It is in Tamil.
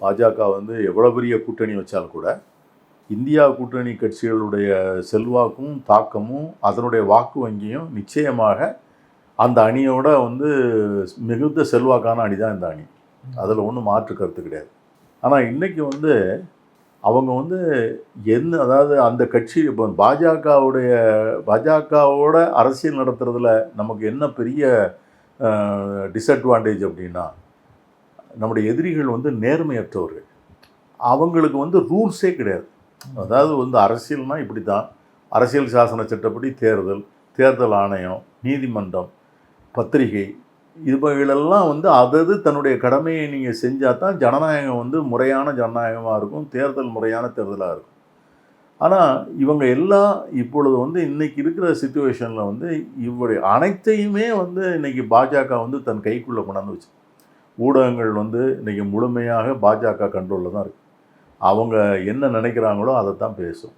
பாஜக வந்து எவ்வளோ பெரிய கூட்டணி வச்சாலும் கூட இந்தியா கூட்டணி கட்சிகளுடைய செல்வாக்கும் தாக்கமும் அதனுடைய வாக்கு வங்கியும் நிச்சயமாக அந்த அணியோட வந்து மிகுந்த செல்வாக்கான அணி தான் இந்த அணி. அதில் ஒன்றும் மாற்று கருத்து கிடையாது. ஆனால் இன்றைக்கி வந்து அவங்க வந்து அதாவது அந்த கட்சி இப்போ பாஜகவோட அரசியல் நடத்துறதுல நமக்கு என்ன பெரிய டிஸ்அட்வான்டேஜ் அப்படின்னா, நம்முடைய எதிரிகள் வந்து நேர்மையற்றவர்கள். அவங்களுக்கு வந்து ரூல்ஸே கிடையாது. அதாவது வந்து அரசியல்னால் இப்படி தான், அரசியல் சாசன சட்டப்படி தேர்தல் ஆணையம், நீதிமன்றம், பத்திரிகை, இவைகளெல்லாம் வந்து அதது தன்னுடைய கடமையை நீங்கள் செஞ்சால் தான் ஜனநாயகம் வந்து முறையான ஜனநாயகமாக இருக்கும், தேர்தல் முறையான தேர்தலாக இருக்கும். ஆனால் இவங்க எல்லாம் இப்பொழுது வந்து இன்றைக்கி இருக்கிற சிச்சுவேஷனில் வந்து இவருடைய அனைத்தையுமே வந்து இன்றைக்கி பாஜக வந்து தன் கைக்குள்ளே கொண்டாந்து வச்சு, ஊடகங்கள் வந்து இன்றைக்கி முழுமையாக பாஜக கண்ட்ரோலில் தான் இருக்குது. அவங்க என்ன நினைக்கிறாங்களோ அதை தான் பேசும்.